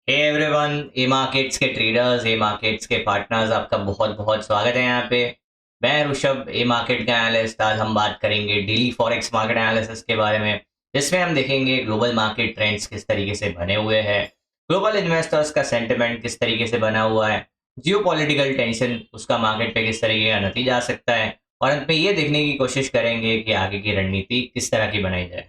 Hey everyone, ए markets के traders, ए markets के partners, आपका बहुत बहुत स्वागत है यहाँ पे। मैं ऋषभ, ए मार्केट का एनालिस्ट। आज हम बात करेंगे डेली फॉरेक्स मार्केट एनालिसिस के बारे में, जिसमें हम देखेंगे ग्लोबल मार्केट ट्रेंड्स किस तरीके से बने हुए हैं, ग्लोबल इन्वेस्टर्स का सेंटिमेंट किस तरीके से बना हुआ है, जियोपॉलिटिकल टेंशन उसका मार्केट पे किस तरीके का नतीजा आ सकता है, और अंत में ये देखने की कोशिश करेंगे कि आगे की रणनीति किस तरह की बनाई जाए।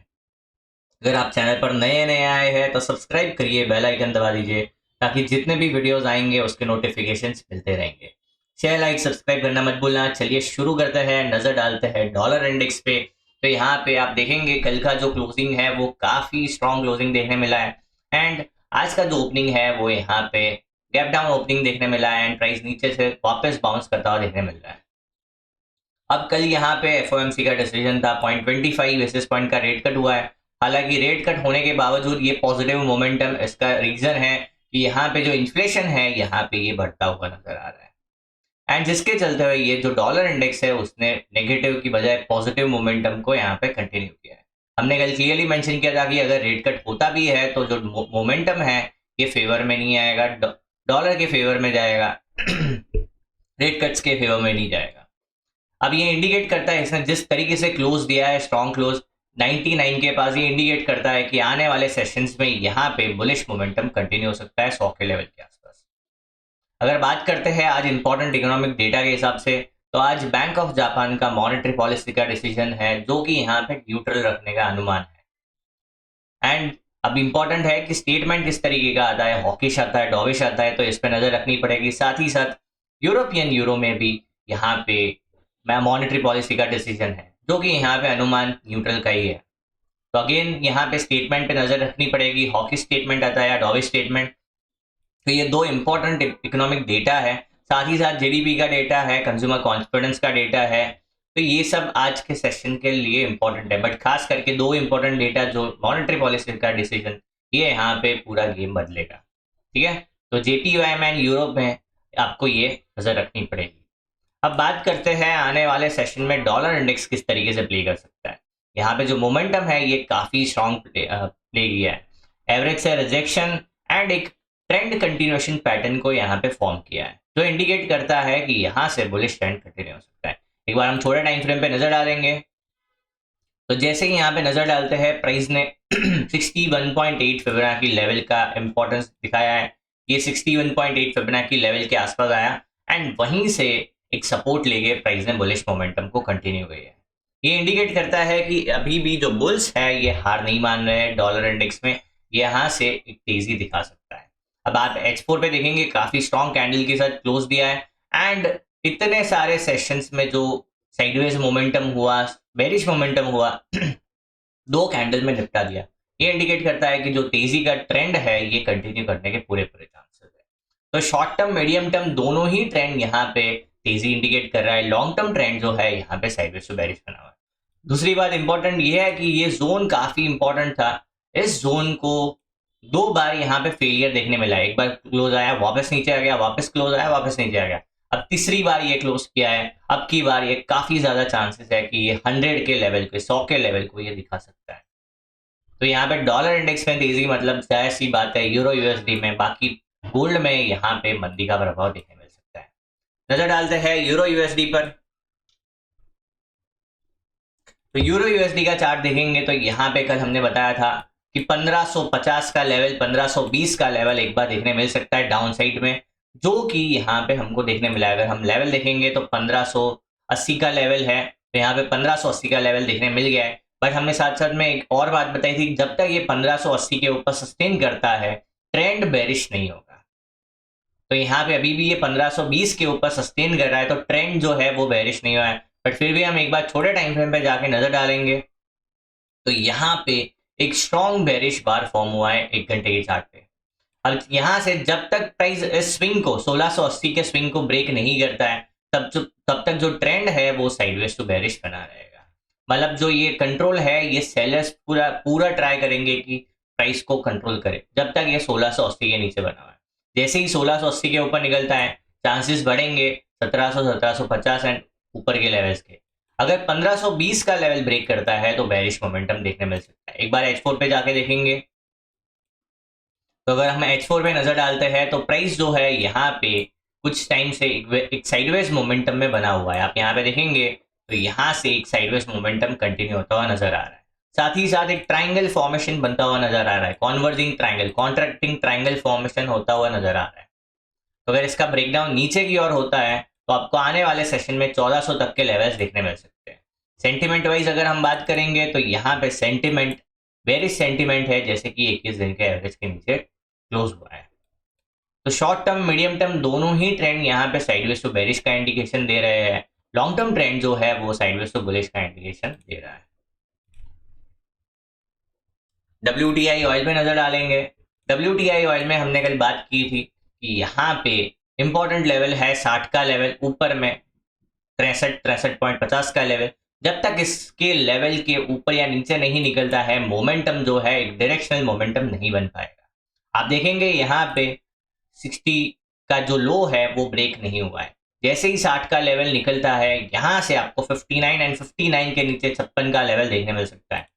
अगर आप चैनल पर नए नए आए हैं तो सब्सक्राइब करिए, बेल आइकन दबा दीजिए, ताकि जितने भी वीडियोस आएंगे उसके नोटिफिकेशंस मिलते रहेंगे। शेयर लाइक सब्सक्राइब करना मत भूलना। चलिए शुरू करते हैं, नजर डालते हैं डॉलर इंडेक्स पे। तो यहाँ पे आप देखेंगे कल का जो क्लोजिंग है वो काफी स्ट्रॉन्ग क्लोजिंग देखने मिला है, एंड आज का जो ओपनिंग है वो यहाँ पे गैप डाउन ओपनिंग देखने मिला है, एंड प्राइस नीचे से वापस बाउंस करता हुआ देखने मिल रहा है। अब कल यहाँ पे एफओएमसी का डिसीजन था, 0.25 बेसिस पॉइंट का रेट कट हुआ है। हालांकि रेट कट होने के बावजूद ये पॉजिटिव मोमेंटम, इसका रीजन है कि यहाँ पे जो इन्फ्लेशन है यहाँ पे ये बढ़ता हुआ नजर आ रहा है, एंड जिसके चलते हुए ये जो डॉलर इंडेक्स है उसने नेगेटिव की बजाय पॉजिटिव मोमेंटम को यहाँ पे कंटिन्यू किया है। हमने कल क्लियरली मेंशन किया था कि अगर रेट कट होता भी है तो जो मोमेंटम है ये फेवर में नहीं आएगा, डॉलर के फेवर में जाएगा। रेट कट्स के फेवर में नहीं जाएगा। अब ये इंडिकेट करता है, इसने जिस तरीके से क्लोज दिया है, स्ट्रॉन्ग क्लोज 99 के पास, ये इंडिकेट करता है कि आने वाले सेशंस में यहाँ पे बुलिश मोमेंटम कंटिन्यू हो सकता है 100 के लेवल के आसपास। अगर बात करते हैं आज इंपॉर्टेंट इकोनॉमिक डेटा के हिसाब से, तो आज बैंक ऑफ जापान का मॉनेटरी पॉलिसी का डिसीजन है, जो कि यहाँ पे न्यूट्रल रखने का अनुमान है। एंड अब इंपॉर्टेंट है कि स्टेटमेंट किस तरीके का आता है, हॉकिश आता है, डॉविश आता है, तो इस पर नजर रखनी पड़ेगी। साथ ही साथ यूरोपियन यूरो में भी यहाँ पे मॉनेटरी पॉलिसी का डिसीजन है, जो कि यहाँ पे अनुमान न्यूट्रल का ही है। तो अगेन यहाँ पे स्टेटमेंट पे नजर रखनी पड़ेगी, हॉकी स्टेटमेंट आता है या डॉविश स्टेटमेंट। तो ये दो इंपॉर्टेंट इकोनॉमिक डेटा है, साथ ही साथ जीडीपी का डेटा है, कंज्यूमर कॉन्फिडेंस का डेटा है। तो ये सब आज के सेशन के लिए इंपॉर्टेंट है, बट खास करके दो इंपॉर्टेंट डेटा जो मॉनेटरी पॉलिसी का डिसीजन, ये यहाँ पे पूरा गेम बदलेगा। ठीक है, तो जेपीवाईएम एंड यूरोप में आपको ये नजर रखनी पड़ेगी। अब बात करते हैं आने वाले सेशन में डॉलर इंडेक्स किस तरीके से प्ले कर सकता है। यहाँ पे जो मोमेंटम है ये काफी स्ट्रॉन्ग प्ले किया है, एवरेज से रिजेक्शन एंड एक ट्रेंड कंटिन्यूएशन पैटर्न को यहाँ पे फॉर्म किया है, जो इंडिकेट करता है कि यहाँ से बुलिश ट्रेंड कंटिन्यू हो सकता है। एक बार हम छोटे टाइम फ्रेम पे नजर डालेंगे, तो जैसे ही यहाँ पे नजर डालते हैं, प्राइस ने 61.8 फिबोनाची लेवल का इंपॉर्टेंस दिखाया है। ये 61.8 फिबोनाची लेवल के आसपास आया, एंड वहीं से एक सपोर्ट लेके प्राइस ने बुलिश मोमेंटम को कंटिन्यू किया है। ये इंडिकेट करता है कि अभी भी जो बुल्स है ये हार नहीं मान रहे हैं डॉलर इंडेक्स में, यहाँ से एक तेजी दिखा सकता है। अब आप H4 पे देखेंगे, काफी स्ट्रॉन्ग कैंडल के साथ क्लोज दिया है, एंड इतने सारे सेशंस में जो साइडवेज मोमेंटम हुआ, बेरिश मोमेंटम हुआ, दो कैंडल में निपटा दिया। ये इंडिकेट करता है कि जो तेजी का ट्रेंड है ये कंटिन्यू करने के पूरे पूरे चांसेस है। तो शॉर्ट टर्म मीडियम टर्म दोनों ही ट्रेंड यहाँ पे तेजी इंडिकेट कर रहा है, लॉन्ग टर्म ट्रेंड जो है यहाँ पे साइडवेज टू बेरिश बना हुआ है। दूसरी बात इंपॉर्टेंट ये है कि ये जोन काफी इंपॉर्टेंट था, इस जोन को दो बार यहाँ पे फेलियर देखने मिला है। एक बार क्लोज आया, वापस नीचे आ गया, वापस क्लोज आया, वापस नीचे आ गया। अब तीसरी बार ये क्लोज किया है, अब की बार ये काफी ज्यादा चांसेस है कि ये 100 के लेवल को, 100 के लेवल को ये दिखा सकता है। तो यहाँ पे डॉलर इंडेक्स में तेजी, मतलब जाहिर सी बात है यूरो यूएसडी में, बाकी गोल्ड में यहाँ पे मंदी का प्रभाव देखने मिल सकता है। नजर डालते हैं यूरो यूएसडी पर। तो यूरो यूएसडी का चार्ट देखेंगे तो यहाँ पे कल हमने बताया था कि 1550 का लेवल, 1520 का लेवल एक बार देखने मिल सकता है डाउन साइड में, जो कि यहाँ पे हमको देखने मिला है। अगर हम लेवल देखेंगे तो 1580 का लेवल है, तो यहाँ पे 1580 का लेवल देखने मिल गया है। बट हमने साथ साथ में एक और बात बताई थी, जब तक ये 1580 के ऊपर सस्टेन करता है ट्रेंड बेरिश नहीं होगा। तो यहाँ पे अभी भी ये 1520 के ऊपर सस्टेन कर रहा है, तो ट्रेंड जो है वो बेरिश नहीं हुआ है। बट फिर भी हम एक बार छोटे टाइम फ्रेम पे जाके नजर डालेंगे, तो यहाँ पे एक स्ट्रॉन्ग बेरिश बार फॉर्म हुआ है 1 घंटे के चार्ट पे। अब यहाँ से जब तक प्राइस इस स्विंग को, 1680 के स्विंग को ब्रेक नहीं करता है, तब तक जो ट्रेंड है वो साइडवेज टू बेरिश बना रहेगा। मतलब जो ये कंट्रोल है, ये सेलर्स पूरा पूरा ट्राई करेंगे कि प्राइस को कंट्रोल करे जब तक ये 1680 के नीचे बना हुआ है। जैसे ही 1680 के ऊपर निकलता है, चांसेस बढ़ेंगे 1700, 1750 एंड ऊपर के लेवल्स के। अगर 1520 का लेवल ब्रेक करता है तो बेरिश मोमेंटम देखने मिल सकता है। एक बार H4 पे जाके देखेंगे, तो अगर हम H4 पे नजर डालते हैं तो प्राइस जो है यहाँ पे कुछ टाइम से एक साइडवेज मोमेंटम में बना हुआ है। आप यहाँ पे देखेंगे तो यहाँ से एक साइडवेज मोमेंटम कंटिन्यू होता हुआ नजर आ रहा है। साथ ही साथ एक ट्राइंगल फॉर्मेशन बनता हुआ नजर आ रहा है, converging triangle, contracting triangle formation होता हुआ नजर आ रहा है। तो अगर इसका ब्रेकडाउन नीचे की ओर होता है तो आपको आने वाले सेशन में 1400 तक के लेवल्स देखने मिल सकते हैं। सेंटिमेंट वाइज अगर हम बात करेंगे तो यहाँ पे सेंटिमेंट बेरिश सेंटिमेंट है, जैसे कि 21 दिन के एवरेज के नीचे क्लोज हुआ है। तो शॉर्ट टर्म मीडियम टर्म दोनों ही ट्रेंड यहाँ पे साइडवेज टू बेरिश का इंडिकेशन दे रहे हैं। लॉन्ग टर्म ट्रेंड जो है वो साइडवेज टू बुलिश का इंडिकेशन दे रहा है। WTI ऑयल पे नजर डालेंगे। WTI ऑयल में हमने कल बात की थी कि यहाँ पे इंपॉर्टेंट लेवल है 60 का लेवल, ऊपर में 63.50 का लेवल। जब तक इसके लेवल के ऊपर या नीचे नहीं निकलता है, मोमेंटम जो है एक डायरेक्शनल मोमेंटम नहीं बन पाएगा। आप देखेंगे यहाँ पे 60 का जो लो है वो ब्रेक नहीं हुआ है। जैसे ही 60 का लेवल निकलता है, यहाँ से आपको 59 एंड 59 के नीचे 56 का लेवल देखने मिल सकता है।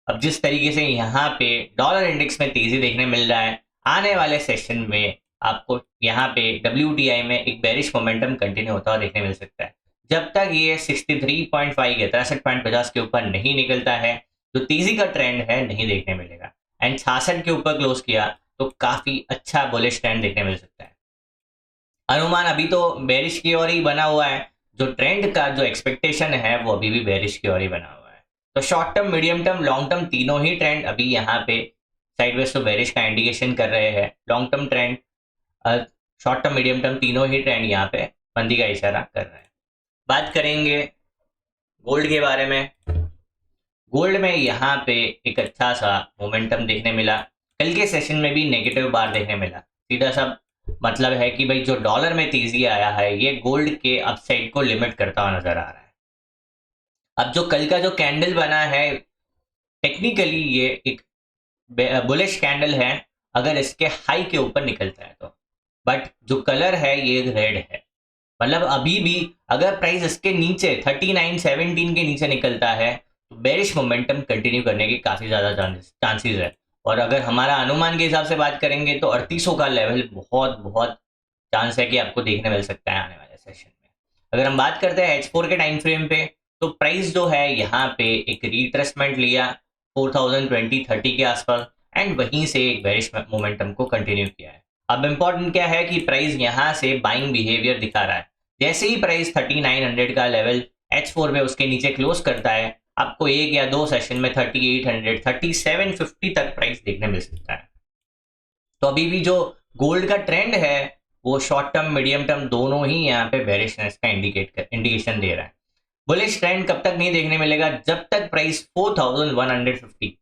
अब जिस तरीके से यहाँ पे डॉलर इंडेक्स में तेजी देखने मिल रहा है, आने वाले सेशन में आपको यहाँ पे WTI में एक बेरिश मोमेंटम कंटिन्यू होता हुआ देखने मिल सकता है। जब तक ये 63.5 के 63.50 के ऊपर नहीं निकलता है, जो तेजी का ट्रेंड है नहीं देखने मिलेगा। एंड 66 के ऊपर क्लोज किया तो काफी अच्छा बुलिश ट्रेंड देखने मिल सकता है। अनुमान अभी तो बेरिश की ओर ही बना हुआ है, जो ट्रेंड का जो एक्सपेक्टेशन है वो अभी भी बेरिश की ओर ही बना हुआ है। तो short term, medium term, long term तीनों ही ट्रेंड अभी यहाँ पे साइडवेज टू बेरिश का इंडिकेशन कर रहे हैं। Long term trend, short term, medium term तीनों ही ट्रेंड यहाँ पे मंदी का इशारा कर रहे हैं। बात करेंगे गोल्ड के बारे में। गोल्ड में यहाँ पे एक अच्छा सा मोमेंटम देखने मिला। कल के सेशन में भी नेगेटिव बार देखने मिला। सीधा सा मतलब है कि भाई जो डॉलर में तेजी आया है ये गोल्ड के अपसाइड को लिमिट करता हुआ नजर आ रहा है। अब जो कल का जो कैंडल बना है, टेक्निकली ये एक बुलिश कैंडल है अगर इसके हाई के ऊपर निकलता है तो, बट जो कलर है ये रेड है। मतलब अभी भी अगर प्राइस इसके नीचे 39.17 के नीचे निकलता है तो बेरिश मोमेंटम कंटिन्यू करने की काफी ज्यादा चांसेस है। और अगर हमारा अनुमान के हिसाब से बात करेंगे तो 3800 का लेवल बहुत बहुत चांस है कि आपको देखने मिल सकता है आने वाले सेशन में। अगर हम बात करते हैं H4 के टाइम फ्रेम पे, तो प्राइस जो है यहाँ पे एक रिट्रेसमेंट लिया 4020-30 के आसपास, एंड वहीं से एक बेरिश मोमेंटम को कंटिन्यू किया है। अब इंपॉर्टेंट क्या है कि प्राइस यहाँ से बाइंग बिहेवियर दिखा रहा है। जैसे ही प्राइस 3900 का लेवल H4 पे उसके नीचे क्लोज करता है, आपको एक या दो सेशन में 3800, 3750 तक प्राइस देखने मिल सकता है। तो अभी भी जो गोल्ड का ट्रेंड है वो शॉर्ट टर्म, मीडियम टर्म दोनों ही यहाँ पे बेरिशनेस का इंडिकेशन दे रहा है। बुलिश ट्रेंड कब तक नहीं देखने मिलेगा? जब तक प्राइस 4150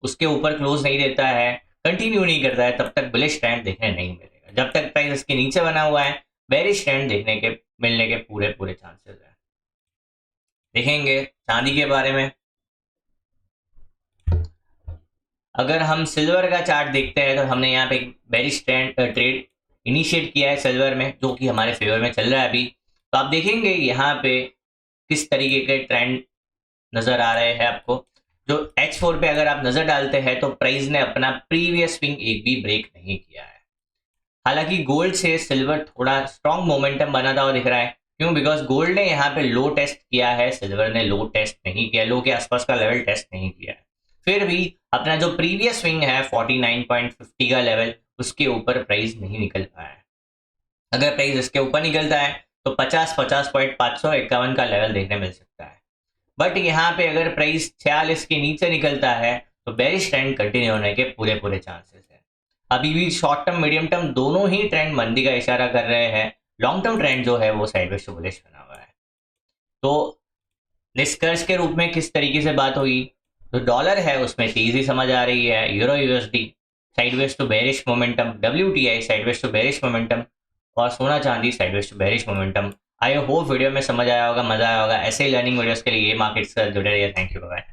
उसके ऊपर क्लोज नहीं देता है, कंटिन्यू नहीं करता है, तब तक बुलिश ट्रेंड देखने नहीं मिलेगा। जब तक प्राइस इसके नीचे बना हुआ है, बेरिश ट्रेंड देखने के मिलने के पूरे पूरे चांसेस है। देखेंगे चांदी के बारे में। अगर हम सिल्वर का चार्ट देखते हैं तो हमने यहाँ पे बेरिश ट्रेड इनिशिएट किया है सिल्वर में, जो कि हमारे फेवर में चल रहा है अभी। तो आप देखेंगे यहाँ पे किस तरीके के ट्रेंड नजर आ रहे हैं आपको। जो H4 पे अगर आप नजर डालते हैं तो प्राइस ने अपना प्रीवियस स्विंग एक भी ब्रेक नहीं किया है। हालांकि गोल्ड से सिल्वर थोड़ा स्ट्रॉन्ग मोमेंटम बनाता हुआ दिख रहा है। क्यों? बिकॉज गोल्ड ने यहाँ पे लो टेस्ट किया है, सिल्वर ने लो टेस्ट नहीं किया, लो के आसपास का लेवल टेस्ट नहीं किया है। फिर भी अपना जो प्रीवियस स्विंग है 49.50 का लेवल, उसके ऊपर प्राइस नहीं निकल पाया है। अगर प्राइस इसके ऊपर निकलता है तो 50.551 का लेवल देखने मिल सकता है। बट यहाँ पे अगर प्राइस 46 के नीचे निकलता है तो बेरिश ट्रेंड कंटिन्यू होने के पूरे पूरे चांसेस है। अभी भी शॉर्ट टर्म, मीडियम टर्म दोनों ही ट्रेंड मंदी का इशारा कर रहे हैं। लॉन्ग टर्म ट्रेंड जो है वो साइडवेज टू बुलिश बना हुआ है। तो निष्कर्ष के रूप में किस तरीके से बात हुई, तो डॉलर है उसमें तेजी समझ आ रही है, euro USD sideways to bearish momentum, WTI sideways to bearish momentum, और सोना चांदी sideways to bearish momentum. I hope video में समझ आया होगा, मजा आया होगा। ऐसे ही लर्निंग वीडियोस के लिए ये मार्केट्स से जुड़े रहिए। Thank you, bye.